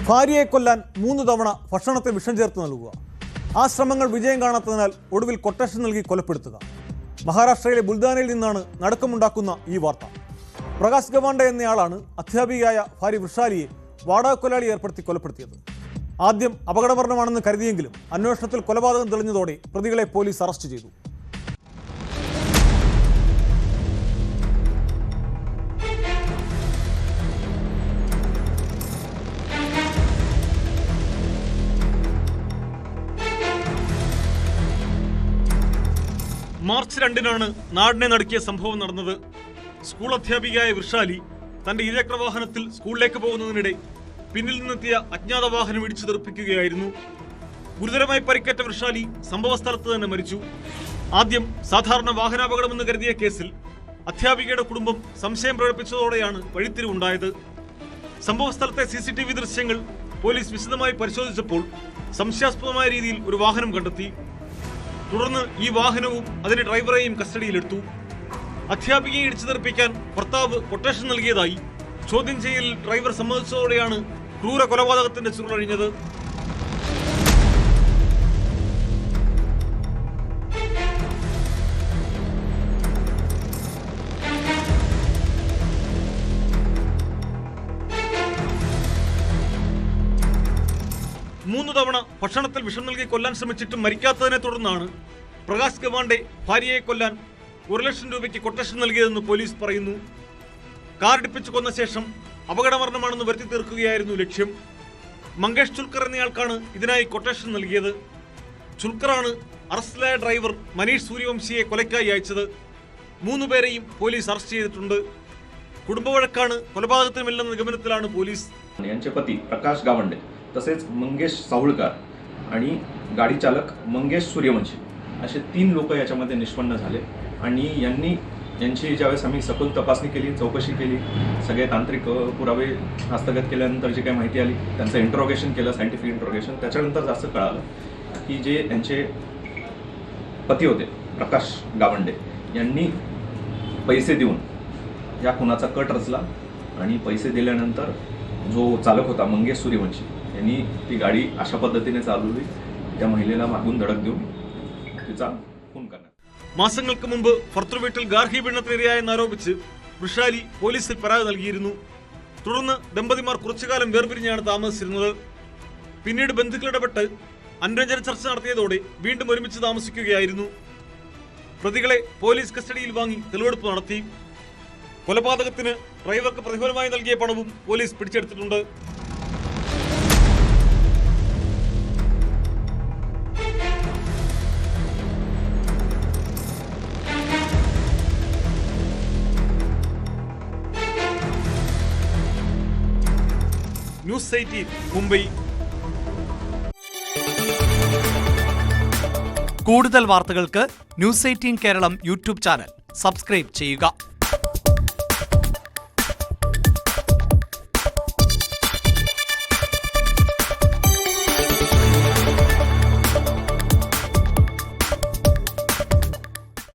ഭാര്യയെ കൊല്ലാൻ 3 തവണ ഭക്ഷണത്തെ വിഷം ചേർത്ത് നൽകുക. ആ ശ്രമങ്ങൾ വിജയം കാണാത്തതിനാൽ ഒടുവിൽ കൊട്ടേഷൻ നൽകി കൊലപ്പെടുത്തുക. മഹാരാഷ്ട്രയിലെ ബുൽദാനയിൽ നിന്നാണ് നടുക്കമുണ്ടാക്കുന്ന ഈ വാർത്ത. പ്രകാശ് ഗവാണ്ടെ എന്നയാളാണ് അധ്യാപികയായ ഭാര്യ വൃഷാലിയെ വാടക കൊലയാളി ഏർപ്പെടുത്തി കൊലപ്പെടുത്തിയത്. ആദ്യം അപകടമരണമാണെന്ന് കരുതിയെങ്കിലും അന്വേഷണത്തിൽ കൊലപാതകം തെളിഞ്ഞതോടെ പ്രതികളെ പോലീസ് അറസ്റ്റ് ചെയ്തു. മാർച്ച് 2-നാണ് നാടിനെ നടുക്കിയ സംഭവം നടന്നത്. സ്കൂൾ അധ്യാപികയായ വൃഷാലി തന്റെ ഇരുചക്രവാഹനത്തിൽ സ്കൂളിലേക്ക് പോകുന്നതിനിടെ പിന്നിൽ നിന്നെത്തിയ അജ്ഞാത വാഹനം ഇടിച്ചു തെറിപ്പിക്കുകയായിരുന്നു. ഗുരുതരമായി പരിക്കേറ്റ വൃഷാലി സംഭവ സ്ഥലത്ത് തന്നെ മരിച്ചു. ആദ്യം സാധാരണ വാഹനാപകടമെന്ന് കരുതിയ കേസിൽ അധ്യാപികയുടെ കുടുംബം സംശയം പ്രകടിപ്പിച്ചതോടെയാണ് വഴിത്തിരിവുണ്ടായത്. സംഭവ സ്ഥലത്തെ CCTV ദൃശ്യങ്ങൾ പോലീസ് വിശദമായി പരിശോധിച്ചപ്പോൾ സംശയാസ്പദമായ രീതിയിൽ ഒരു വാഹനം കണ്ടെത്തി. തുടർന്ന് ഈ വാഹനവും അതിന്റെ ഡ്രൈവറെയും കസ്റ്റഡിയിലെടുത്തു. അധ്യാപികയെ ഇടിച്ചു തെറിപ്പിക്കാൻ ഭർത്താവ് കൊട്ടേഷൻ നൽകിയതായി ചോദ്യം ചെയ്യലിൽ ഡ്രൈവർ സമ്മതിച്ചതോടെയാണ് ക്രൂര കൊലപാതകത്തിന്റെ ചുരുളഴിഞ്ഞത്. മൂന്ന് തവണ ഭക്ഷണത്തിൽ വിഷം നൽകി കൊല്ലാൻ ശ്രമിച്ചിട്ടും മരിക്കാത്തതിനെ തുടർന്നാണ് പ്രകാശ് ഗവാണ്ടെ ഭാര്യയെ കൊല്ലാൻ 1 ലക്ഷം രൂപയ്ക്ക് കൊട്ടേഷൻ നൽകിയതെന്ന് പോലീസ് പറയുന്നു. കാറിടിപ്പിച്ച് കൊന്ന ശേഷം അപകടമരണമാണെന്ന് വരുത്തി തീർക്കുകയായിരുന്നു ലക്ഷ്യം. മങ്കേഷ് ചുൽക്കർ എന്നയാൾക്കാണ് ഇതിനായി കൊട്ടേഷൻ നൽകിയത്. ചുൽക്കറാണ് അറസ്റ്റിലായ ഡ്രൈവർ മനീഷ് സൂര്യവംശിയെ കൊലയ്ക്കായി അയച്ചത്. 3 പേരെയും പോലീസ് അറസ്റ്റ് ചെയ്തിട്ടുണ്ട്. കുടുംബവഴക്കാണ് കൊലപാതകത്തിനുമില്ലെന്ന നിഗമനത്തിലാണ് പോലീസ്. यांचे पती प्रकाश गावंडे तसेच मंगेश सावळकर आणि गाडी चालक मंगेश सूर्यवंशी असे 3 लोक याच्यामध्ये निष्पन्न झाले आणि यांची ज्यावेळेस आम्ही सखोल तपासणी केली, चौकशी केली, सगळे तांत्रिक पुरावे हस्तगत केल्यानंतर जी काही माहिती आली, त्यांचं इंट्रोगेशन केलं, सायंटिफिक इंट्रोगेशन, त्याच्यानंतर असं कळालं की जे यांचे पती होते प्रकाश गावंडे यांनी पैसे देऊन या खुनाचा कट रचला आणि पैसे दिल्यानंतर जो चालक होता मंगेश सूर्यवंशी यांनी ती गाडी अशा पद्धतीने चालवली, त्या महिलेला मागून धडक देऊन तिचा खून करण्यात. മാസങ്ങൾക്ക് മുമ്പ് ഭർത്തൃവീട്ടിൽ ഗാർഹിക പീഡനത്തിനിരയായെന്നാരോപിച്ച് വൃഷാലി പോലീസിൽ പരാതി നൽകിയിരുന്നു. തുടർന്ന് ദമ്പതിമാർ കുറച്ചുകാലം വേർപിരിഞ്ഞാണ് താമസിച്ചിരുന്നത്. പിന്നീട് ബന്ധുക്കളിടപെട്ട് അനുരഞ്ജന ചർച്ച നടത്തിയതോടെ വീണ്ടും ഒരുമിച്ച് താമസിക്കുകയായിരുന്നു. പ്രതികളെ പോലീസ് കസ്റ്റഡിയിൽ വാങ്ങി തെളിവെടുപ്പ് നടത്തി. കൊലപാതകത്തിന് ഡ്രൈവർക്ക് പ്രതിഫലമായി നൽകിയ പണവും പോലീസ് പിടിച്ചെടുത്തിട്ടുണ്ട്. ന്യൂസ് 18 മുംബൈ. കൂടുതൽ വാർത്തകൾക്ക് news 18 Keralam YouTube channel subscribe ചെയ്യുക.